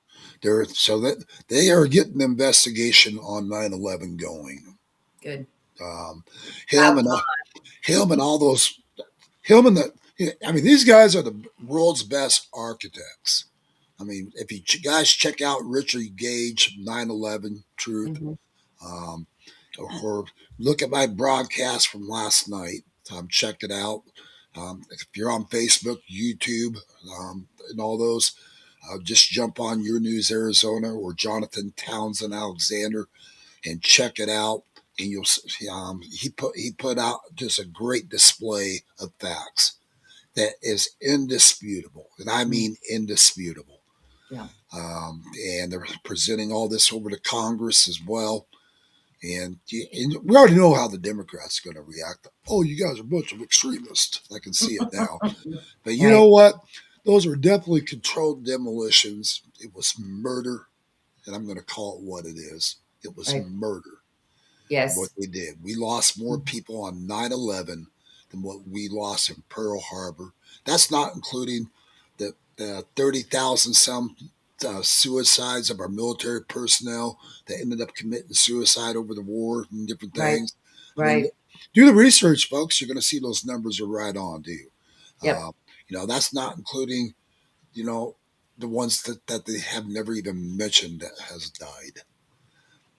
They are getting the investigation on 9/11 going. Good. Um, him About and time. him and all those him and I mean, these guys are the world's best architects. I mean, if you guys check out Richard Gage 9/11 Truth, Mhm. um, or look at my broadcast from last night, check it out. If you're on Facebook, YouTube, and all those, just jump on Your News Arizona or Jonathan Townsend Alexander and check it out. And you'll he put out just a great display of facts that is indisputable, and I mean indisputable. Yeah. And they're presenting all this over to Congress as well. And we already know how the Democrats are going to react. Oh, you guys are a bunch of extremists. I can see it now. But you know Right. what? Those are definitely controlled demolitions. It was murder, and I'm going to call it what it is. It was Right. murder, what Yes. they did. We lost more people on 9/11 than what we lost in Pearl Harbor. That's not including the 30,000 some suicides of our military personnel that ended up committing suicide over the war and different Right. things. I mean, Right. do the research, folks. You're going to see those numbers are right on, do you? Yep. That's not including, you know, the ones that they have never even mentioned that has died.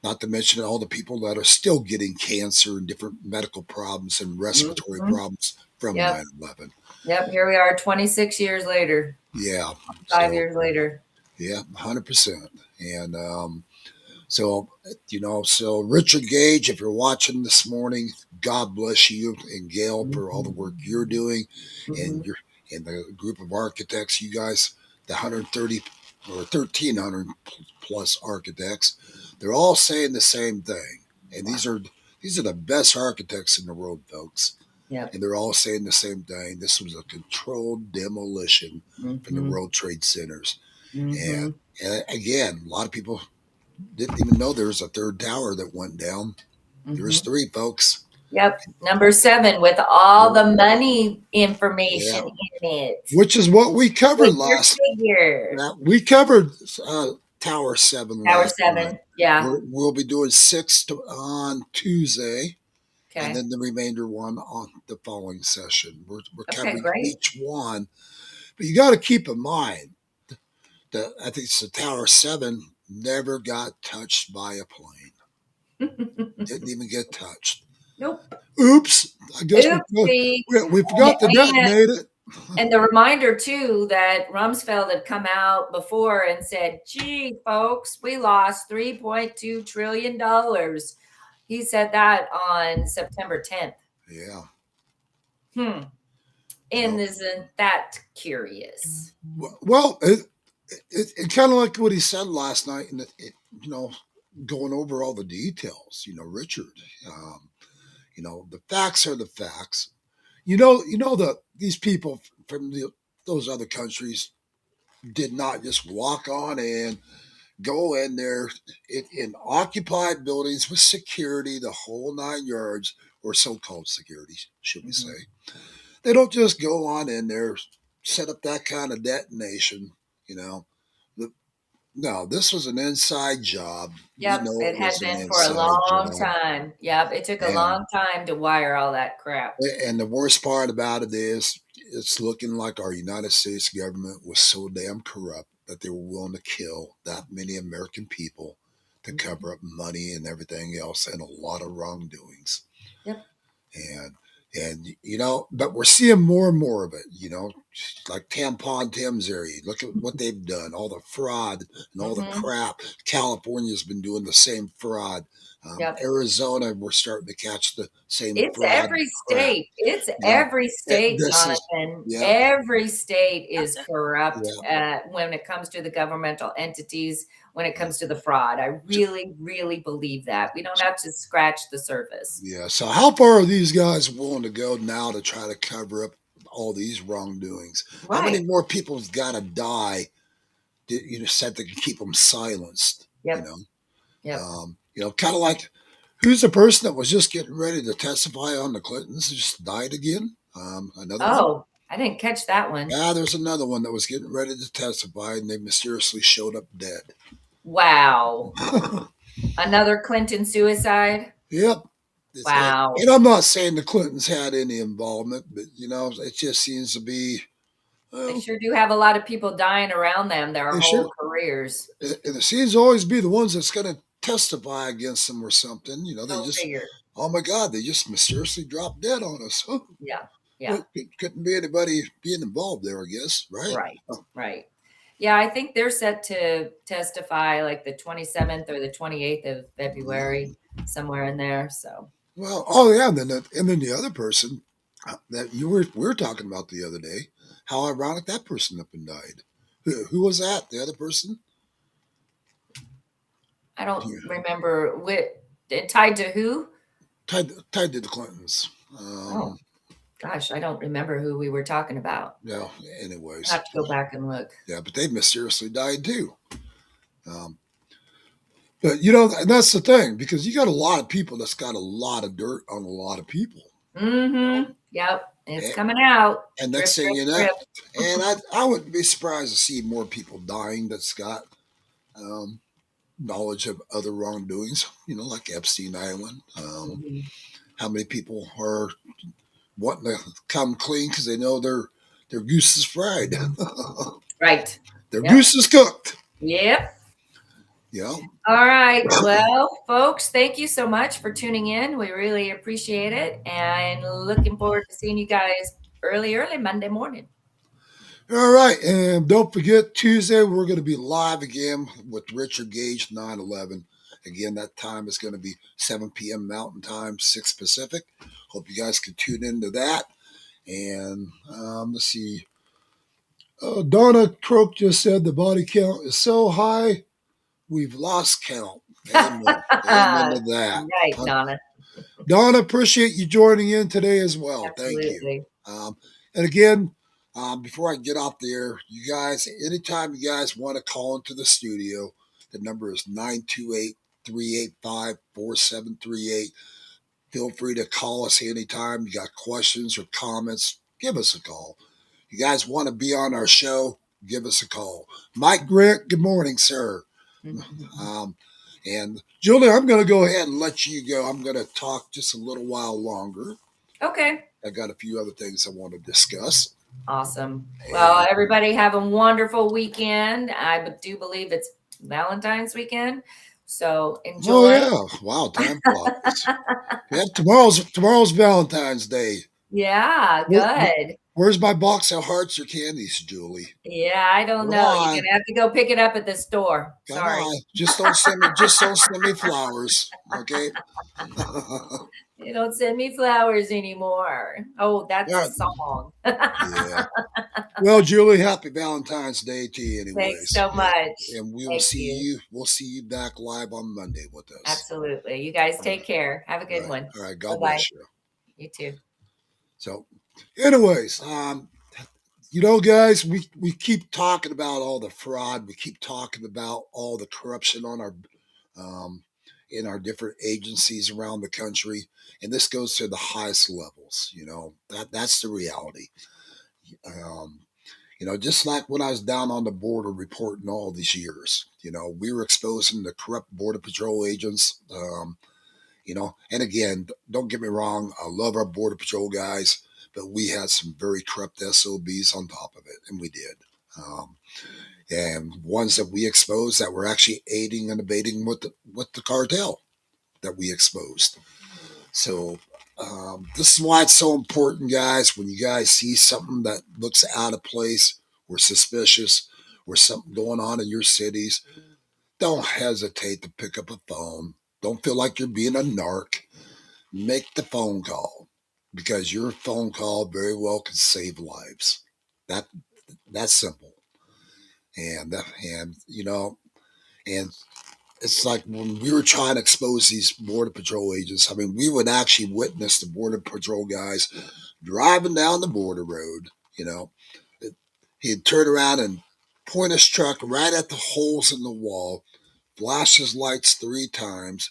Not to mention all the people that are still getting cancer and different medical problems and respiratory Mhm. problems from Yep. 9/11. Yep. Here we are 26 years later, Yeah. 5 years later. Yeah, 100%. And so Richard Gage, if you're watching this morning, God bless you and Gail for all the work you're doing, Hmm. and the group of architects, you guys, the 130 or 1,300 plus architects, they're all saying the same thing. And these are the best architects in the world, folks. Yep. And they're all saying the same thing. This was a controlled demolition from the Hmm. World Trade Centers. Hmm. And again, a lot of people didn't even know there was a third tower that went down. Hmm. There's three, folks. Yep. Number 7 with all the money information Yeah, in it. which is what we covered With your last. figure. Yeah, we covered Tower 7 Tower last night. 7. Yeah. We'll be doing 6 on Tuesday, and Okay. then the remainder one on the following session. We're Okay, covering great. each one, but you got to keep in mind that I think it's the Tower 7 never got touched by a plane. Didn't even get touched. Nope. Oops! I guess Oopsie. we forgot to detonate it. And the reminder too that Rumsfeld had come out before and said, "Gee, folks, we lost $3.2 trillion." He said that on September 10th. Yeah. And Well, isn't that curious? well, it kind of like what he said last night, and you know, going over all the details. Richard. Um, the facts are the facts. These people from those other countries did not just walk on and go in there in occupied buildings with security, the whole 9 yards, or so-called security, should we Mhm. say. They don't just go on in there, set up that kind of detonation, you know. The, no, this was an inside job. We Yep, know it it had was an been for a inside long job. time. Yep, it took a And long time to wire all that crap. and the worst part about it is it's looking like our United States government was so damn corrupt that they were willing to kill that many American people to cover up money and everything else and a lot of wrongdoings. Yep. And but we're seeing more and more of it, like Tampon Tim's area. Look at what they've done, all the fraud and all the Hmm. crap. California's been doing the same fraud. Yep. Arizona, we're starting to catch the same It's fraud every crap. state. It's Yeah. every state, This is, Jonathan. yeah, Every state is corrupt yeah. when it comes to the governmental entities, when it comes to the fraud. I really, really believe that. We don't have to scratch the surface. Yeah. So how far are these guys willing to go now to try to cover up all these wrongdoings? How many Right. more people's got to die said they can keep them silenced, Yep. Yep. kind of like who's the person that was just getting ready to testify on the Clintons just died again? Another one? Oh, I didn't catch that one. Yeah, there's another one that was getting ready to testify and they mysteriously showed up dead. Wow. Another Clinton suicide? Yep. Wow. And I'm not saying the Clintons had any involvement, but it just seems to be. They Well, sure do have a lot of people dying around them their they sure, whole careers. and it seems to always be the ones that's going to testify against them or something. They Go just, figure. oh my God, they just mysteriously dropped dead on us. Huh? Yeah. Yeah. Well, it couldn't be anybody being involved there, I guess, right? Right. Right. Yeah, I think they're set to testify like the 27th or the 28th of February, somewhere in there. So, Well, oh yeah, and then the other person that we were talking about the other day, how ironic that person up and died. Who was that? The other person? I don't remember it tied to who. Tied to the Clintons. Oh gosh, I don't remember who we were talking about. Yeah. Anyways, I have to go back and look. yeah, but they mysteriously died too. But you know, that's the thing, because you got a lot of people that's got a lot of dirt on a lot of people. Mm-hmm. Yep, it's And, coming out. and Drip, next thing drip, you know, drip. and I wouldn't be surprised to see more people dying that's got knowledge of other wrongdoings. You know, like Epstein Island. Mhm. How many people are wanting to come clean because they know their goose is fried, Right. their Yep. goose is cooked. Yep. You know. All right. Well, folks, thank you so much for tuning in. We really appreciate it, and looking forward to seeing you guys early Monday morning. All right, and don't forget, Tuesday we're going to be live again with Richard Gage, 9/11. Again, that time is going to be 7 p.m. Mountain Time, 6 Pacific. Hope you guys can tune into that. And let's see. Donna Croak just said the body count is so high, we've lost count. Amen. Amen to that. Right, Donna. Donna, appreciate you joining in today as well. Thank you. Absolutely. And again, before I get off there, you guys, anytime you guys want to call into the studio, the number is 928-385-4738. Feel free to call us anytime. You got questions or comments, give us a call. You guys want to be on our show, give us a call. Mike Grant, good morning, sir. And Julie, I'm going to go ahead and let you go. I'm going to talk just a little while longer. Okay. I got a few other things I want to discuss. Awesome. Well, everybody have a wonderful weekend. I do believe it's Valentine's weekend, so enjoy. Oh yeah! Wow, time flies. Yeah, tomorrow's Valentine's Day. Yeah, good. Where's my box of hearts or candies, Julie? Yeah, I don't Come know. on. You're gonna have to go pick it up at the store. Come Sorry. on. Just don't send me flowers, okay? You don't send me flowers anymore. Oh, that's Yeah. a song. Yeah. Well, Julie, happy Valentine's Day to you anyways. Thanks so much. And we will see you. We'll see you back live on Monday with us. Absolutely. You guys take care. Have a good one. All right. God Bye-bye. bless you. You too. So, anyways, you know, guys, we keep talking about all the fraud. We keep talking about all the corruption on our in our different agencies around the country, and this goes to the highest levels. You know, that's the reality. You know, just like when I was down on the border reporting all these years, you know, we were exposing the corrupt border patrol agents. You know, and again, don't get me wrong, I love our border patrol guys, but we had some very corrupt SOBs on top of it, and we did. And ones that we exposed that were actually aiding and abetting with the cartel that we exposed. So this is why it's so important, guys, when you guys see something that looks out of place or suspicious or something going on in your cities, don't hesitate to pick up a phone. Don't feel like you're being a narc. Make the phone call, because your phone call very well could save lives. That's simple. And you know, and it's like when we were trying to expose these border patrol agents. I mean, we would actually witness the border patrol guys driving down the border road. You know, he'd turn around and point his truck right at the holes in the wall, flash his lights 3 times,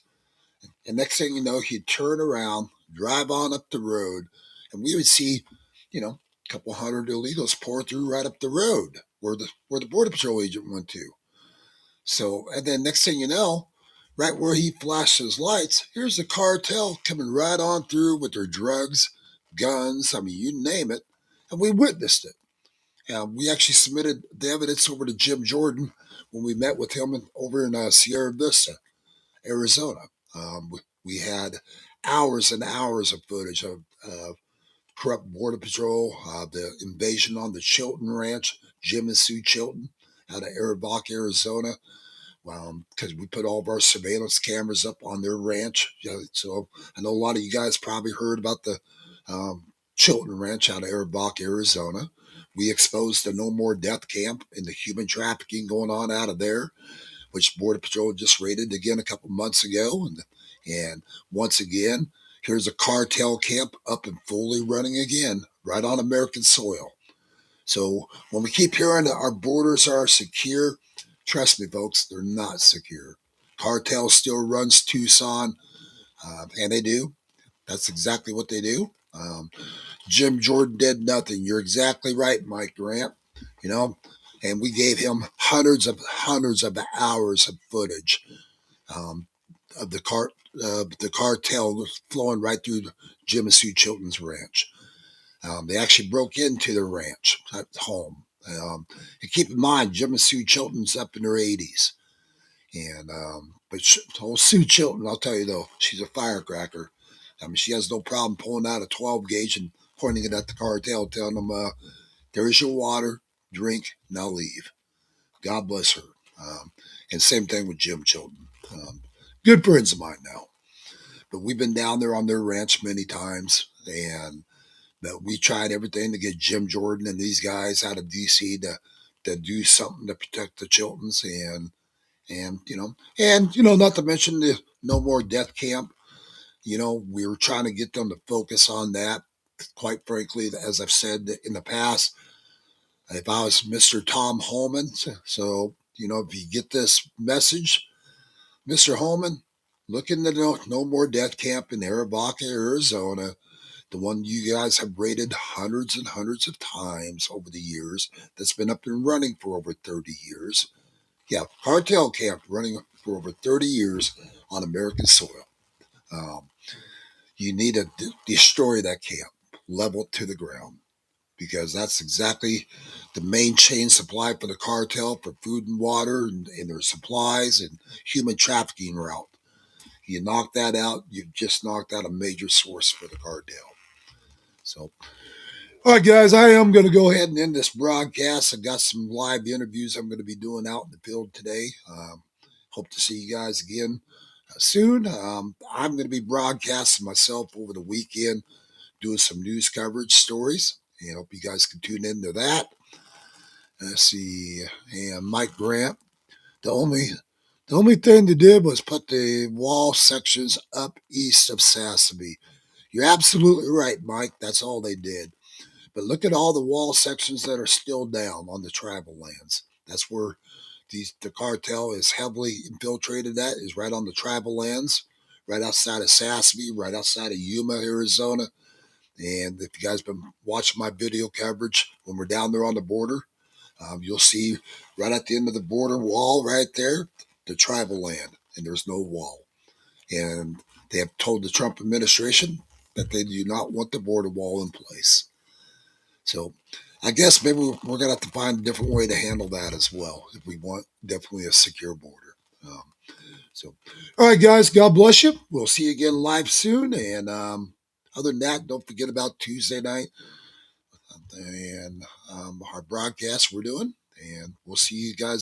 and next thing you know, he'd turn around, drive on up the road, and we would see, you know, a couple hundred illegals pour through right up the road where the border patrol agent went to. So, and then next thing you know, right where he flashed his lights, here's the cartel coming right on through with their drugs, guns, I mean, you name it, and we witnessed it. We actually submitted the evidence over to Jim Jordan when we met with him over in Sierra Vista, Arizona. We had hours and hours of footage of corrupt border patrol, the invasion on the Chilton Ranch, Jim and Sue Chilton out of Arabach, Arizona, because we put all of our surveillance cameras up on their ranch. So I know a lot of you guys probably heard about the Chilton Ranch out of Arabach, Arizona. We exposed the No More Death Camp and the human trafficking going on out of there, which Border Patrol just raided again a couple months ago. And once again, here's a cartel camp up and fully running again, right on American soil. So when we keep hearing that our borders are secure, trust me, folks, they're not secure. Cartel still runs Tucson, and they do. That's exactly what they do. Jim Jordan did nothing. You're exactly right, Mike Grant. You know, and we gave him hundreds of hours of footage of the cartel flowing right through Jim and Sue Chilton's ranch. They actually broke into their ranch at home. And keep in mind, Jim and Sue Chilton's up in their 80s. And but old Sue Chilton, I'll tell you though, she's a firecracker. I mean, she has no problem pulling out a 12 gauge and pointing it at the cartel, telling them, "There's your water, drink, now leave." God bless her. And same thing with Jim Chilton. Good friends of mine now. But we've been down there on their ranch many times, and that we tried everything to get Jim Jordan and these guys out of DC to do something to protect the Chiltons, and not to mention the No More Death Camp. We were trying to get them to focus on that. Quite frankly, as I've said in the past, if I was Mr. Tom Holman, so if you get this message, Mr. Holman, look into the No More Death Camp in Arivaca, Arizona, the one you guys have raided hundreds and hundreds of times over the years, that's been up and running for over 30 years. Yeah, cartel camp running for over 30 years on American soil. You need to destroy that camp, level it to the ground, because that's exactly the main chain supply for the cartel for food and water and their supplies and human trafficking route. You knock that out, you've just knocked out a major source for the cartel. So, all right, guys, I am going to go ahead and end this broadcast. I've got some live interviews I'm going to be doing out in the field today. Hope to see you guys again soon. I'm going to be broadcasting myself over the weekend, doing some news coverage stories. And hope you guys can tune into that. Let's see. And Mike Grant, the only thing they did was put the wall sections up east of Sassabee. You're absolutely right, Mike. That's all they did. But look at all the wall sections that are still down on the tribal lands. That's where the cartel is heavily infiltrated at, is right on the tribal lands, right outside of Sassabee, right outside of Yuma, Arizona. And if you guys been watching my video coverage when we're down there on the border, you'll see right at the end of the border wall right there, the tribal land, and there's no wall. And they have told the Trump administration that they do not want the border wall in place. So I guess maybe we're going to have to find a different way to handle that as well if we want definitely a secure border. All right, guys, God bless you. We'll see you again live soon. And other than that, don't forget about Tuesday night and our broadcast we're doing. And we'll see you guys